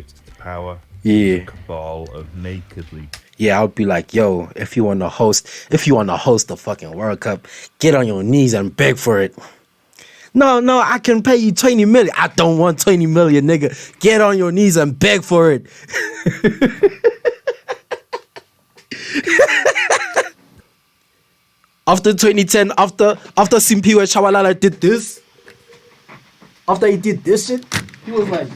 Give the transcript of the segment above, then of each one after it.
to power. Yeah. A cabal of nakedly. Yeah, I would be like, yo, if you want to host the fucking World Cup, get on your knees and beg for it. No, I can pay you 20 million. I don't want 20 million, nigga. Get on your knees and beg for it. After 2010, after Simpiwe Chabalala did this, after he did this shit, he was like,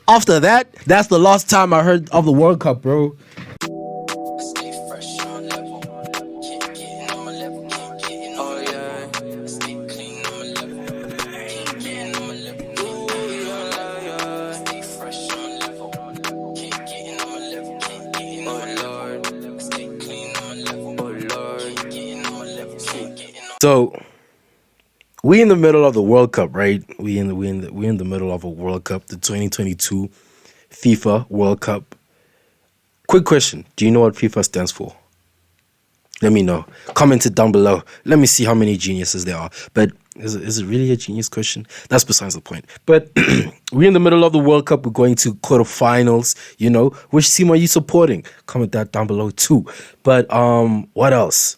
after that, that's the last time I heard of the World Cup, bro. So we in the middle of the World Cup, right? We in the middle of a World Cup, the 2022 FIFA World Cup. Quick question: do you know what FIFA stands for? Let me know. Comment it down below. Let me see how many geniuses there are. But is it really a genius question? That's besides the point. But we're in the middle of the World Cup. We're going to quarterfinals. You know, which team are you supporting? Comment that down below too. But what else?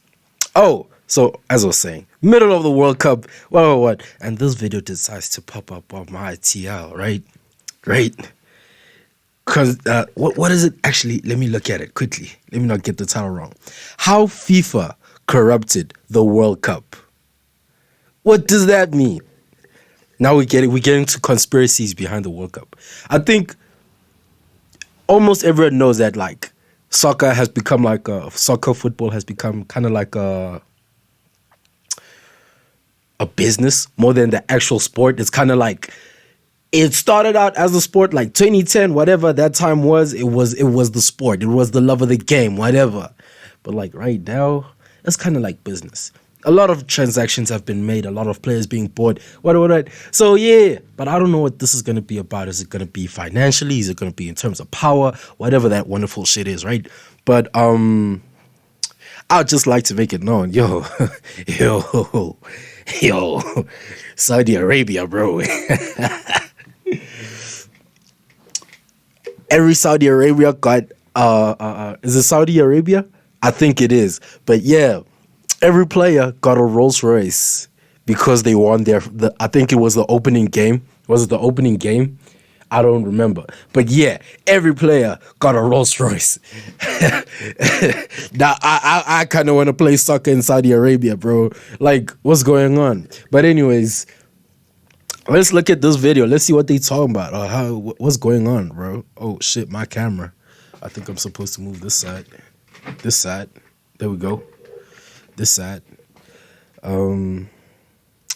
Oh. So, as I was saying, middle of the World Cup, what? And this video decides to pop up on my TL, right? Because, what is it? Actually, let me look at it quickly. Let me not get the title wrong. How FIFA corrupted the World Cup. What does that mean? Now we're getting to conspiracies behind the World Cup. I think almost everyone knows that, like, soccer football has become kind of like a business more than the actual sport. It's kind of like it started out as a sport, like 2010, whatever that time was. It was the sport. It was the love of the game, whatever. But like right now, it's kind of like business. A lot of transactions have been made. A lot of players being bought. What? So yeah, but I don't know what this is gonna be about. Is it gonna be financially? Is it gonna be in terms of power? Whatever that wonderful shit is, right? But I'd just like to make it known, yo, Saudi Arabia, bro. Every Saudi Arabia got, is it Saudi Arabia? I think it is. But yeah, every player got a Rolls Royce because they won I think it was the opening game. Was it the opening game? I don't remember. But yeah, every player got a Rolls Royce. Now, I kind of want to play soccer in Saudi Arabia, bro. Like, what's going on? But anyways, let's look at this video. Let's see what they talking about. What's going on, bro? Oh, shit, my camera. I think I'm supposed to move this side. This side. There we go. This side.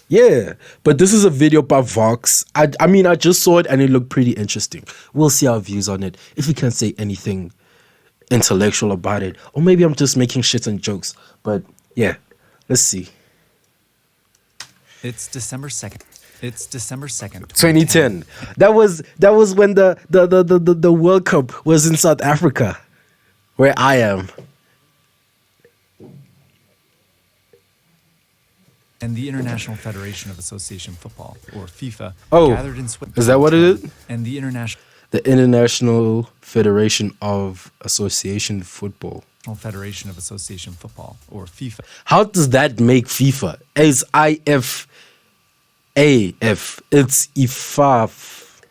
Yeah, but this is a video by Vox. I mean, I just saw it and it looked pretty interesting. We'll see our views on it. If we can say anything intellectual about it, or maybe I'm just making shit and jokes. But yeah, let's see. It's December 2nd. 2010. That was when the World Cup was in South Africa, where I am. And the International Federation of Association Football, or FIFA, gathered in Switzerland. Is that what it is? And the International Federation of Association Football. Federation of Association Football, or FIFA. How does that make FIFA? It's IFAF. It's IFAF.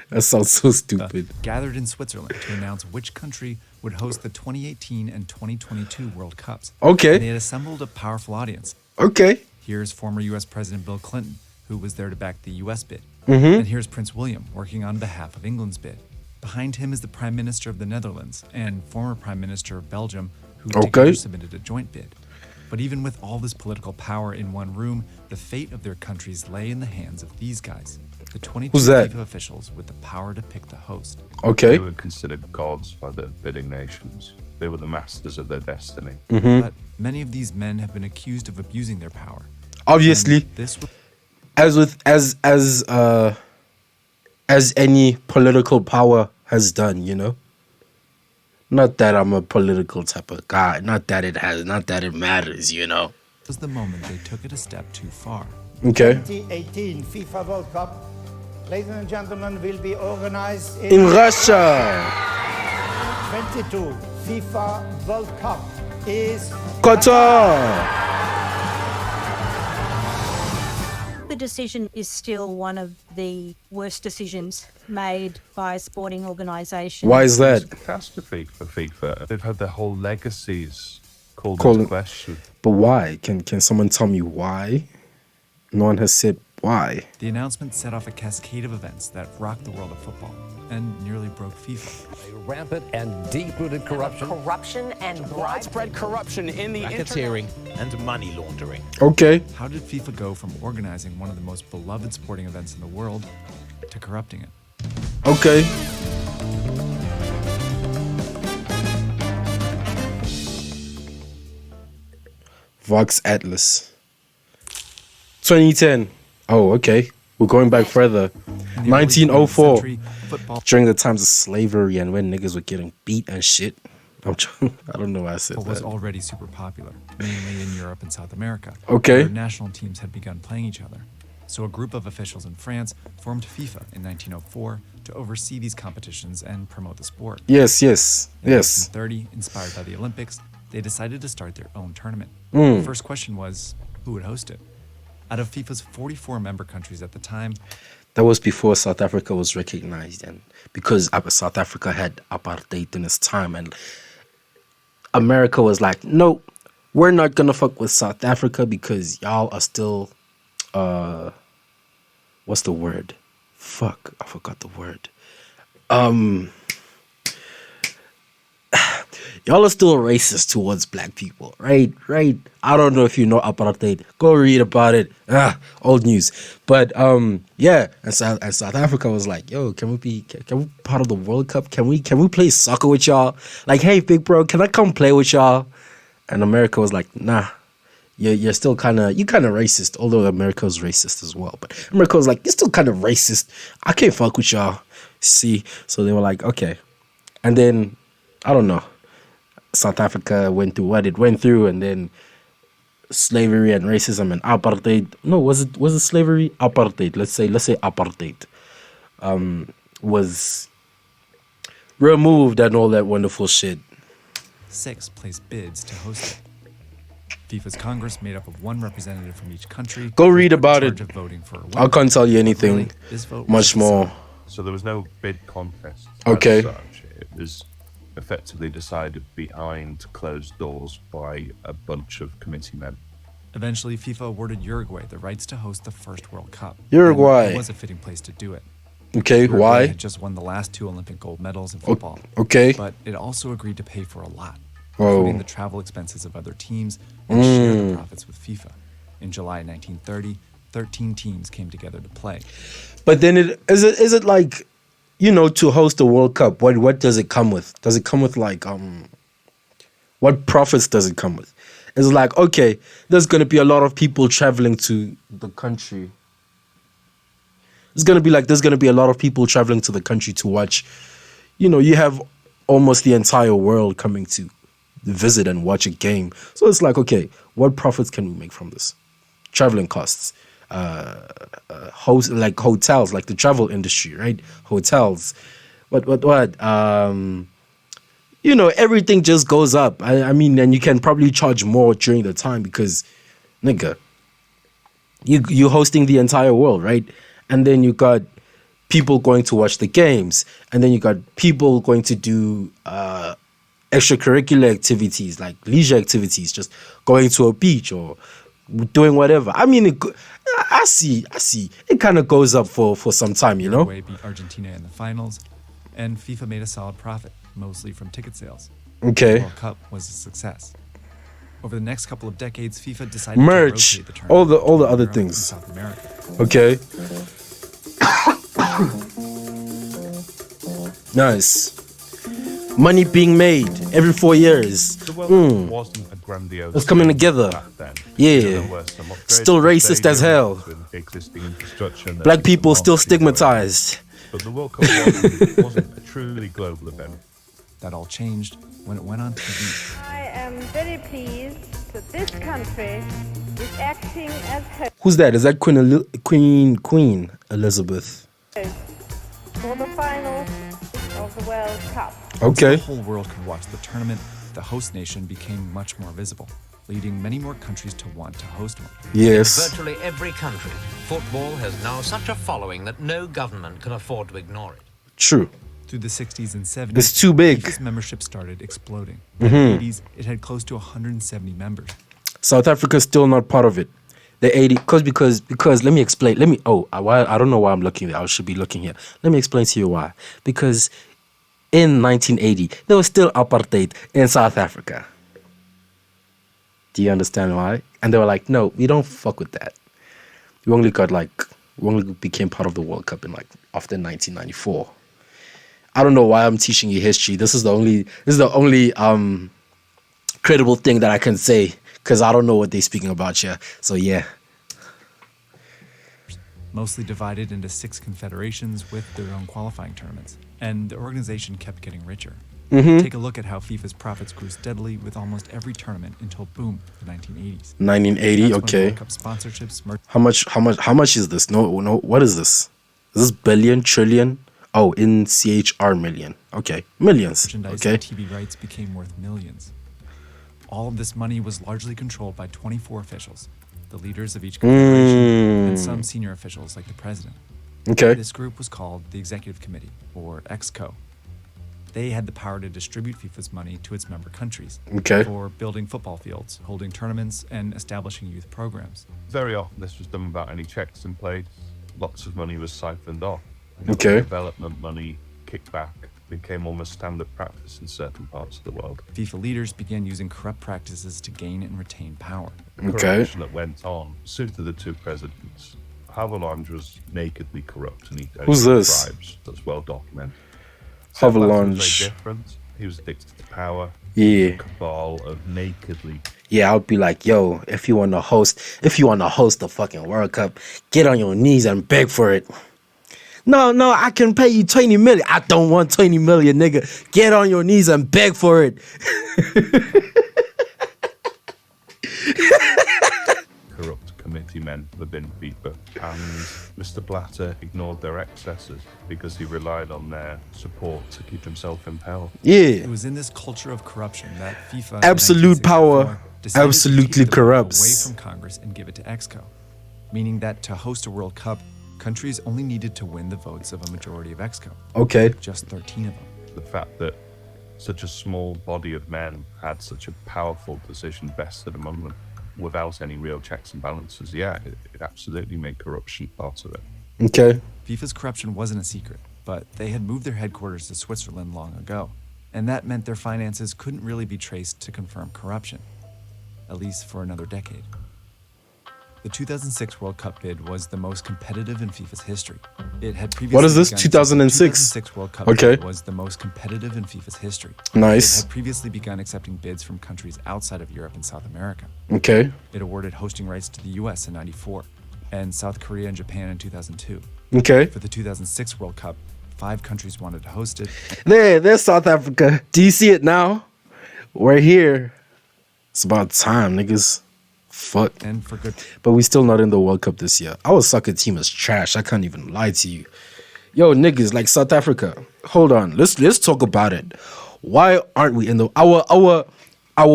That sounds so stupid. Gathered in Switzerland to announce which country would host the 2018 and 2022 World Cups. Okay. And they had assembled a powerful audience. Okay. Here's former U.S. President Bill Clinton, who was there to back the U.S. bid. Mm-hmm. And here's Prince William, working on behalf of England's bid. Behind him is the Prime Minister of the Netherlands and former Prime Minister of Belgium, who together submitted a joint bid. But even with all this political power in one room, the fate of their countries lay in the hands of these guys, the 22 FIFA officials with the power to pick the host. Okay. They were considered gods by the bidding nations. They were the masters of their destiny. Mm-hmm. But many of these men have been accused of abusing their power. Obviously, this as any political power has done, you know. Not that I'm a political type of guy. Not that it matters, you know. Was the moment they took it a step too far. Okay. 2018 FIFA World Cup, ladies and gentlemen, will be organized In Russia. 22 FIFA World Cup is Qatar. The decision is still one of the worst decisions made by a sporting organisation. Why is that? It's a catastrophe for FIFA. They've had their whole legacies called Call into it- question. But why? Can someone tell me why? No one has said why. The announcement set off a cascade of events that rocked the world of football and nearly broke FIFA. Rampant and deep-rooted corruption. Corruption and Widespread corruption in the racketeering and money laundering. Okay. How did FIFA go from organizing one of the most beloved sporting events in the world to corrupting it? Okay. Vox Atlas. 2010. Oh, okay. We're going back further. In the early 1904. 20th century, football During the times of slavery and when niggas were getting beat and shit. I don't know why I said was that. already super popular, mainly in Europe and South America. Okay. Where national teams had begun playing each other. So a group of officials in France formed FIFA in 1904 to oversee these competitions and promote the sport. Yes. In 1930, 1930. inspired by the Olympics, they decided to start their own tournament. Hmm. The first question was, who would host it? Out of FIFA's 44 member countries at the time, That was before South Africa was recognized, and because South Africa had apartheid in its time, and America was like, no, we're not gonna fuck with South Africa because y'all are still, what's the word? Fuck, I forgot the word. Y'all are still racist towards black people, right? Right. I don't know if you know apartheid. Go read about it. Old news. But yeah, and South Africa was like, yo, can we be part of the World Cup? Can we play soccer with y'all? Like, hey, big bro, can I come play with y'all? And America was like, nah. You're still kind of racist, although America was racist as well. But America was like, you're still kind of racist. I can't fuck with y'all. See? So they were like, okay. And then, I don't know. South Africa went through what it went through, and then slavery and racism and apartheid. No, was it slavery? Apartheid. Let's say apartheid. Was removed and all that wonderful shit. 6 placed bids to host it. FIFA's Congress, made up of one representative from each country, Go was read put in about charge it. of voting for a I winner. can't tell you Really, anything this vote much was more. decided. So there was no bid contest. Okay. As such. It was effectively decided behind closed doors by a bunch of committee men. Eventually, FIFA awarded Uruguay the rights to host the first World Cup. Uruguay. And it was a fitting place to do it. Okay, Uruguay why? had just won the last 2 Olympic gold medals in football. Okay. But it also agreed to pay for a lot, Oh. including the travel expenses of other teams and share the profits with FIFA. In July 1930, 13 teams came together to play. But then is it like, you know, to host a World Cup, what does it come with? Does it come with like what profits does it come with? It's like, okay, there's gonna be a lot of people traveling to the country. There's gonna be a lot of people traveling to the country to watch. You know, you have almost the entire world coming to visit and watch a game. So it's like, okay, what profits can we make from this? Traveling costs. Like hotels, like the travel industry, right? Hotels. What? You know, everything just goes up. I mean, and you can probably charge more during the time because, nigga, you hosting the entire world, right? And then you got people going to watch the games, and then you got people going to do extracurricular activities like leisure activities, just going to a beach or doing whatever. I mean, I see. It kind of goes up for some time, you know? Uruguay beat Argentina in the finals, and FIFA made a solid profit, mostly from ticket sales. Okay. The World Cup was a success. Over the next couple of decades, FIFA decided Merch, to rotate the tournament all the between other Europe and things. South America. Okay. Nice. Money being made every 4 years. The World Cup wasn't a grandiose. It's coming thing together. back then. Yeah. There were some upgrades Still to racist as hell. stadiums with existing infrastructure and Black people marketing still going on. stigmatized. But the World Cup wasn't a truly global event. that all changed when it went on TV. I am very pleased that this country is acting as host Who's that? Is that Queen Elizabeth? for the final of the World Cup. Once the Okay. whole world could watch the tournament, the host nation became much more visible, leading many more countries to want to host one. Yes. Virtually every country, football has now such a following that no government can afford to ignore it. True. Through the 60s and 70s, It's too big. FIFA's membership started exploding. In the 80s, it had close to 170 members. South Africa's still not part of it. The 80 because let me explain. I don't know why I'm looking there. I should be looking here. Let me explain to you why. Because in 1980, there was still apartheid in South Africa. Do you understand why? And they were like, no, we don't fuck with that. We only became part of the World Cup after 1994. I don't know why I'm teaching you history. This is the only credible thing that I can say, because I don't know what they're speaking about here. So yeah. Mostly divided into 6 confederations with their own qualifying tournaments. And the organization kept getting richer. Take a look at how FIFA's profits grew steadily with almost every tournament until boom, the 1980s. 1980, That's when okay. World Cup sponsorships, How much is this? No, what is this? Is this billion, trillion? Oh, in CHR million. Okay. Millions. merchandise Okay. and TV rights became worth millions. All of this money was largely controlled by 24 officials, the leaders of each confederation, and some senior officials like the president. Okay. This group was called the Executive Committee, or EXCO. They had the power to distribute FIFA's money to its member countries Okay. for building football fields, holding tournaments, and establishing youth programs. Very often this was done without any checks in place. Lots of money was siphoned off. Okay. Development money kickback became almost standard practice in certain parts of the world. FIFA leaders began using corrupt practices to gain and retain power. The Okay. corruption that went on suited the two presidents. Havelange was nakedly corrupt and he Who's owned this? bribes. That's well documented. Havelange. Was very different. He was addicted to power. Yeah. A cabal of nakedly. Yeah, I would be like, yo, if you wanna host the fucking World Cup, get on your knees and beg for it. No, I can pay you 20 million. I don't want 20 million, nigga. Get on your knees and beg for it. Corrupt committee men within FIFA, and Mr. Blatter ignored their excesses because he relied on their support to keep himself in power. It Yeah. was in this culture of corruption that FIFA in Absolute 1964 power decided to absolutely take the power corrupts. away from Congress and give it to EXCO, meaning that to host a World Cup, countries only needed to win the votes of a majority of EXCO, Okay. just 13 of them. The fact that such a small body of men had such a powerful decision vested among them without any real checks and balances, it absolutely made corruption part of it. Okay. FIFA's corruption wasn't a secret, but they had moved their headquarters to Switzerland long ago, and that meant their finances couldn't really be traced to confirm corruption, at least for another decade. The 2006 World Cup bid was the most competitive in FIFA's history. It had previously What is this? begun- 2006? 2006 World Cup Okay. bid was the most competitive in FIFA's history. Nice. It had previously begun accepting bids from countries outside of Europe and South America. Okay. It awarded hosting rights to the US in '94 and South Korea and Japan in 2002. Okay. For the 2006 World Cup, 5 countries wanted to host it. There's South Africa. Do you see it now? We're here. It's about time, niggas. Fuck. And for good, But we still not in the World Cup this year. Our soccer team is trash. I can't even lie to you. Yo, niggas, like South Africa. Hold on. Let's talk about it. Why aren't we in the our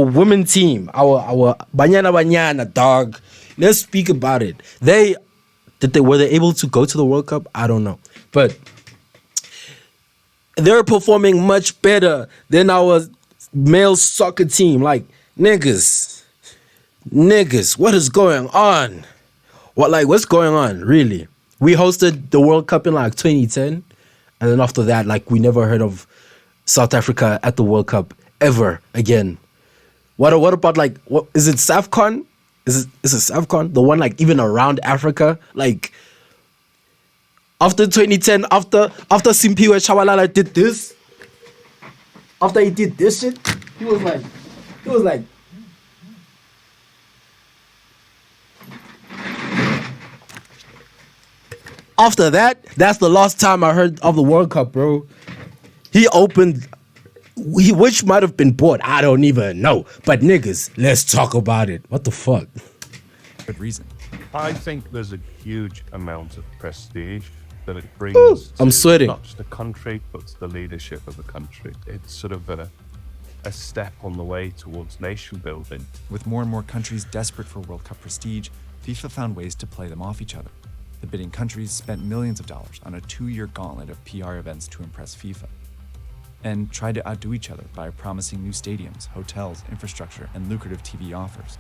women team? Our banyana dog. Let's speak about it. Were they able to go to the World Cup? I don't know. But they're performing much better than our male soccer team. Like, niggas, what is going on? What's going on, really? We hosted the World Cup in 2010, and then after that, we never heard of South Africa at the World Cup ever again. What about what is it, SAFCON? Is it SAFCON? The one even around Africa? After 2010, after Simpiwe Tshabalala did this, after he did this shit, he was like after that, that's the last time I heard of the World Cup, bro. He opened which might have been bought. I don't even know. But niggas, let's talk about it. What the fuck? Good reason. I think there's a huge amount of prestige that it brings. I'm sweating. Not just a country, but to the leadership of a country. It's sort of a step on the way towards nation building. With more and more countries desperate for World Cup prestige, FIFA found ways to play them off each other. The bidding countries spent millions of dollars on a 2-year gauntlet of PR events to impress FIFA, and tried to outdo each other by promising new stadiums, hotels, infrastructure, and lucrative TV offers.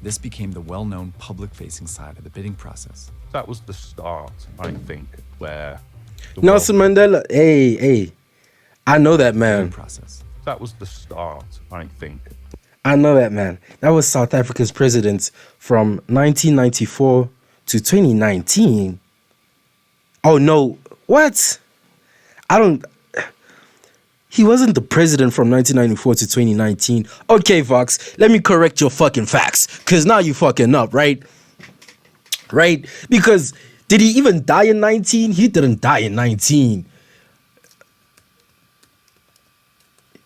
This became the well-known public-facing side of the bidding process. That was the start, I think, where Nelson Mandela. Hey, I know that man. Process. That was the start, I think. I know that man. That was South Africa's president from 1994 to 2019. Oh no, what? He wasn't the president from 1994 to 2019. Okay, Vox, let me correct your fucking facts. Because now you fucking up, right? Right? Because did he even die in 19? He didn't die in 19.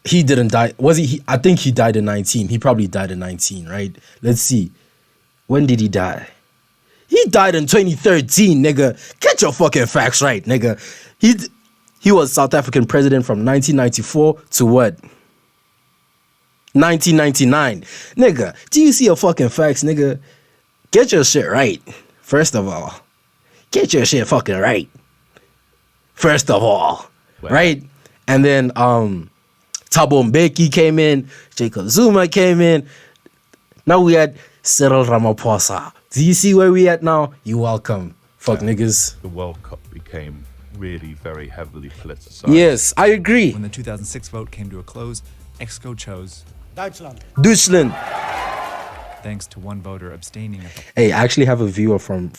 He didn't die. Was he? I think he died in 19. He probably died in 19, right? Let's see. When did he die? He died in 2013, nigga. Get your fucking facts right, nigga. He was South African president from 1994 to what? 1999. Nigga, do you see your fucking facts, nigga? Get your shit right. First of all. Get your shit fucking right. First of all. Well, right? And then Thabo Mbeki came in. Jacob Zuma came in. Now we had Cyril Ramaphosa. Do you see where we at now? You welcome. Fuck niggas. The World Cup became really very heavily politicized. Yes, I agree. When the 2006 vote came to a close, Exco chose Deutschland. Thanks to one voter abstaining. Hey, I actually have a viewer from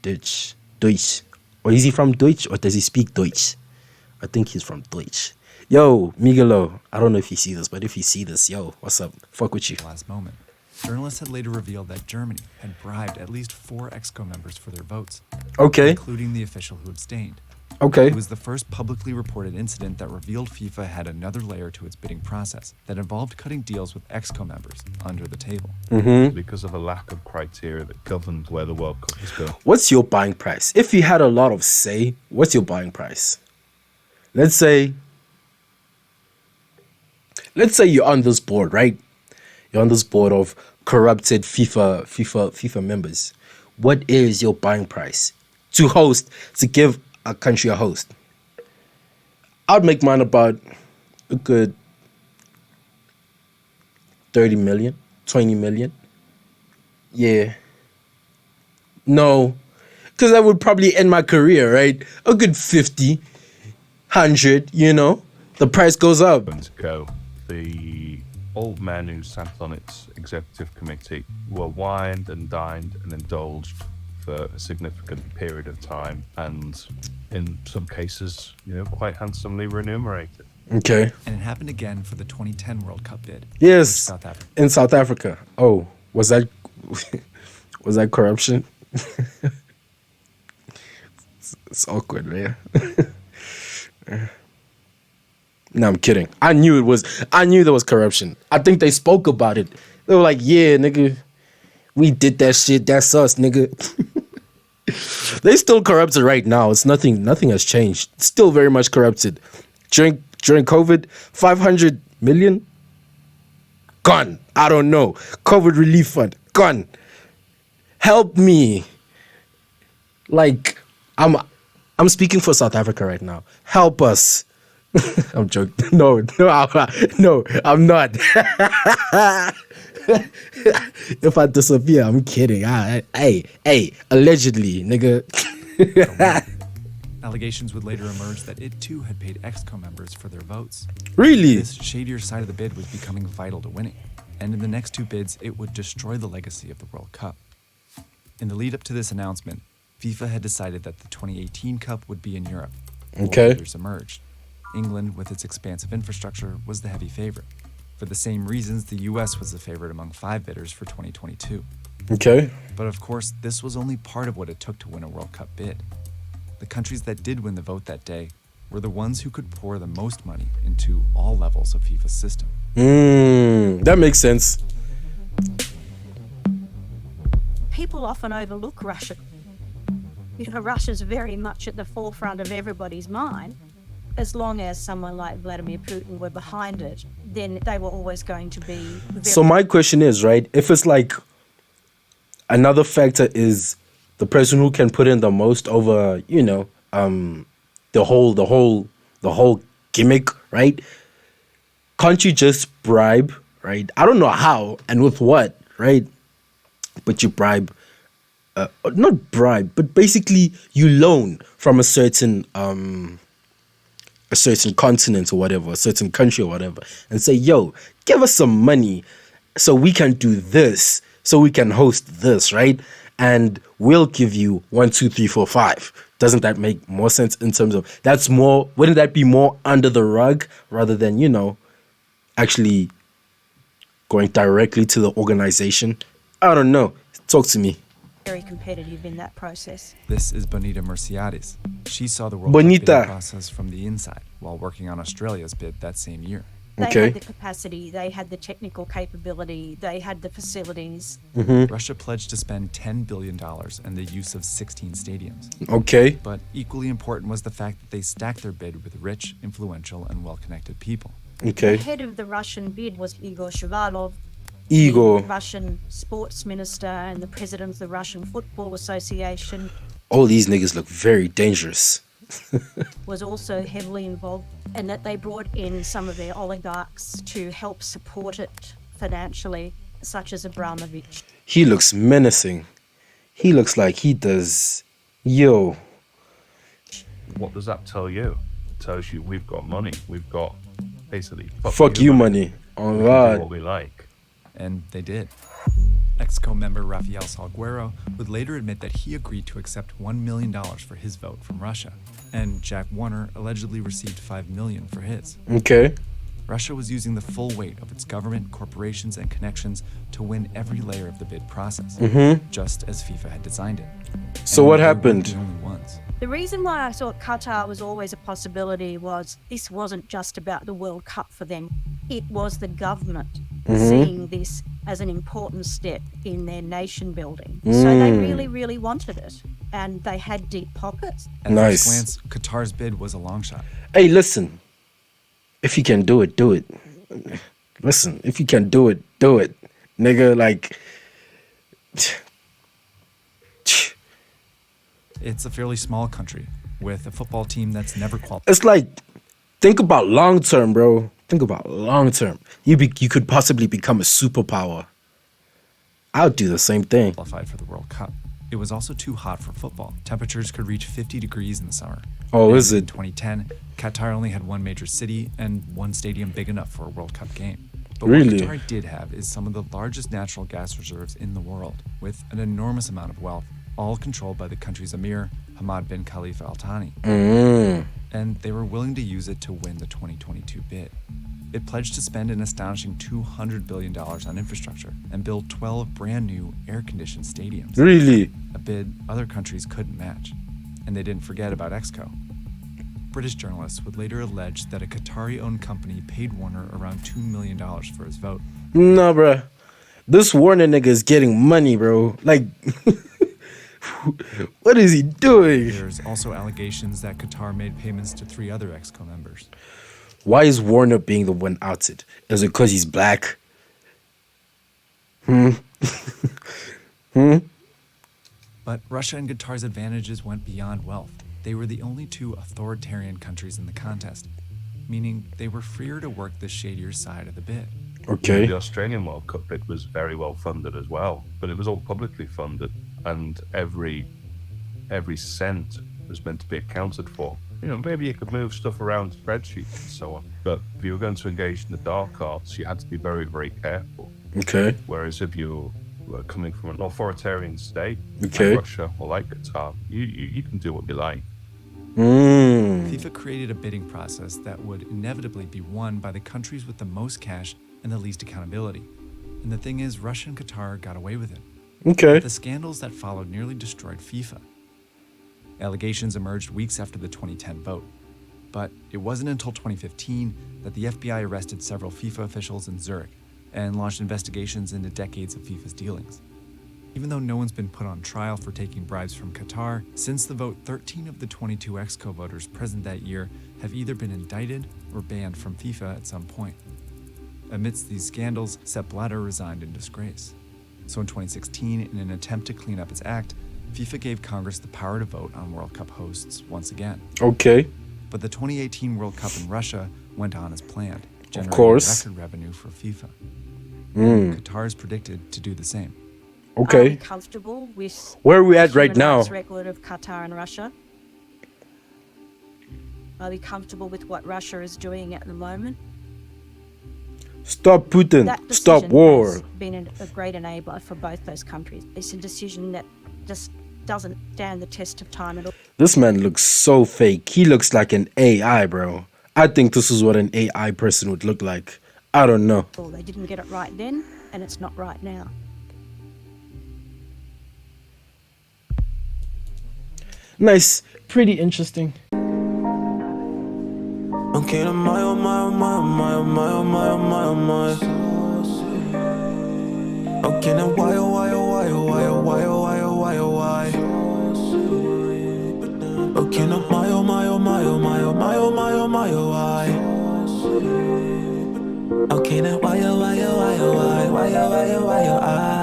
Deutsch. Or is he from Deutsch or does he speak Deutsch? I think he's from Deutsch. Yo, Miguelo, I don't know if you see this, but if you see this, yo, what's up? Fuck with you. Last moment. Journalists had later revealed that Germany had bribed at least 4 Exco members for their votes. Okay. Including the official who abstained. Okay. It was the first publicly reported incident that revealed FIFA had another layer to its bidding process that involved cutting deals with Exco members under the table. Mm-hmm. Because of a lack of criteria that governed where the World Cup was going. What's your buying price? If you had a lot of say, what's your buying price? Let's say you're on this board, right? You're on this board of corrupted FIFA members. What is your buying price to give a country a host? I'd make mine about a good 30 million, 20 million. Yeah. No, because that would probably end my career, right? A good 50, 100, you know? The price goes up. The old men who sat on its executive committee were wined and dined and indulged for a significant period of time, and in some cases, quite handsomely remunerated. Okay. And it happened again for the 2010 World Cup bid. Yes, in South Africa. Oh, was that corruption? It's awkward, man. No, I'm kidding. I knew there was corruption. I think they spoke about it. They were like, yeah, nigga, we did that shit. That's us, nigga. They still corrupted right now. It's nothing has changed. Still very much corrupted. During COVID, 500 million gone. I don't know. COVID relief fund gone. Help me. Like, I'm speaking for South Africa right now. Help us. I'm joking. No, I'm not. If I disappear, I'm kidding. Hey, allegedly, nigga. Allegations would later emerge that it too had paid Exco members for their votes. Really? This shadier side of the bid was becoming vital to winning, and in the next 2 bids, it would destroy the legacy of the World Cup. In the lead up to this announcement, FIFA had decided that the 2018 Cup would be in Europe. Okay. Bidders emerged. England, with its expansive infrastructure, was the heavy favorite. For the same reasons, the US was the favorite among 5 bidders for 2022. Okay. But of course, this was only part of what it took to win a World Cup bid. The countries that did win the vote that day were the ones who could pour the most money into all levels of FIFA's system. That makes sense. People often overlook Russia. Russia's very much at the forefront of everybody's mind. As long as someone like Vladimir Putin were behind it, then they were always going to be So my question is, right, if it's like another factor is the person who can put in the most over, the whole gimmick, right? Can't you just bribe, right? I don't know how and with what, right? But you bribe, not bribe, but basically you loan from a certain continent or whatever, a certain country or whatever, and say, yo, give us some money so we can do this, so we can host this, right? And we'll give you 1, 2, 3, 4, 5. Doesn't that make more sense in terms of wouldn't that be more under the rug rather than, actually going directly to the organization? I don't know. Talk to me. very competitive in that process. This is Bonita Merciades. She saw the World Bonita. Cup bidding process from the inside while working on Australia's bid that same year. They Okay. had the capacity, they had the technical capability, they had the facilities. Russia pledged to spend $10 billion and the use of 16 stadiums. Okay. But equally important was the fact that they stacked their bid with rich, influential, and well-connected people. The Okay. head of the Russian bid was Igor Shuvalov, Igor. the Russian sports minister and the president of the Russian Football Association All these niggas look very dangerous. was also heavily involved, and that they brought in some of their oligarchs to help support it financially, such as Abramovich. He looks menacing. He looks like he does. Yo. What does that tell you? It tells you we've got money. We've got basically Fuck you money. Oh We can do God. what we like. And they did. Exco member Rafael Salguero would later admit that he agreed to accept $1 million for his vote from Russia, and Jack Warner allegedly received $5 million for his. Okay. Russia was using the full weight of its government, corporations, and connections to win every layer of the bid process, just as FIFA had designed it. So And what they weren't happened? The only ones. The reason why I thought Qatar was always a possibility was this wasn't just about the World Cup for them. It was the government seeing this as an important step in their nation building. So they really, really wanted it. And they had deep pockets. At Nice. first glance, Qatar's bid was a long shot. Hey, listen. If you can do it, do it. Listen, if you can do it, do it. Nigga, like. It's a fairly small country with a football team that's never qualified It's like, think about long term, bro. Think about long term. You could possibly become a superpower. I'll do the same thing. for the World Cup. It was also too hot for football. Temperatures could reach 50 degrees in the summer. Oh, And is In it? 2010, Qatar only had one major city and one stadium big enough for a World Cup game. But Really? what Qatar did have is some of the largest natural gas reserves in the world, with an enormous amount of wealth, all controlled by the country's emir, Hamad bin Khalifa Al Thani. And they were willing to use it to win the 2022 bid. It pledged to spend an astonishing $200 billion on infrastructure and build 12 brand new air-conditioned stadiums. Really? A bid other countries couldn't match. And they didn't forget about Exco. British journalists would later allege that a Qatari-owned company paid Warner around $2 million for his vote. Nah, bruh. This Warner nigga is getting money, bro. Like, what is he doing? There's also allegations that Qatar made payments to 3 other Exco members. Why is Warner being the one outed? Is it because he's black? But Russia and Qatar's advantages went beyond wealth. They were the only 2 authoritarian countries in the contest, meaning they were freer to work the shadier side of the bid. Okay. The Australian World Cup bid was very well funded as well, but it was all publicly funded, and every cent was meant to be accounted for. Maybe you could move stuff around spreadsheets and so on, but if you were going to engage in the dark arts, you had to be very, very careful. Okay. Whereas if you were coming from an authoritarian state, Okay. like Russia or like Qatar, you can do what you like. FIFA created a bidding process that would inevitably be won by the countries with the most cash and the least accountability. And the thing is, Russia and Qatar got away with it. Okay. The scandals that followed nearly destroyed FIFA. Allegations emerged weeks after the 2010 vote. But it wasn't until 2015 that the FBI arrested several FIFA officials in Zurich and launched investigations into decades of FIFA's dealings. Even though no one's been put on trial for taking bribes from Qatar, since the vote, 13 of the 22 Exco voters present that year have either been indicted or banned from FIFA at some point. Amidst these scandals, Sepp Blatter resigned in disgrace. So in 2016, in an attempt to clean up its act, FIFA gave Congress the power to vote on World Cup hosts once again. Okay. But the 2018 World Cup in Russia went on as planned, generating course. record revenue for FIFA. And Qatar is predicted to do the same. Are we Okay. comfortable with Where are we at the right human now? rights record of Qatar and Russia? Are we comfortable with what Russia is doing at the moment? Stop Putin. That Stop decision war. has been a great enabler for both those countries. It's a decision that just doesn't stand the test of time at all. This man looks so fake. He looks like an AI, bro. I think this is what an AI person would look like. I don't know. They didn't get it right then, and it's not right now. Nice. Pretty interesting. Okay, oh my, oh my, oh my, oh my, oh my, oh my, oh my, oh my. Okay, now why, oh why, oh why, oh why, oh why, oh why, oh why, oh why. Okay, now my, oh my, oh my, oh my, oh my, oh my, oh my, oh why. Okay, now why, oh why, oh why, oh why, why, oh why, oh why, oh why.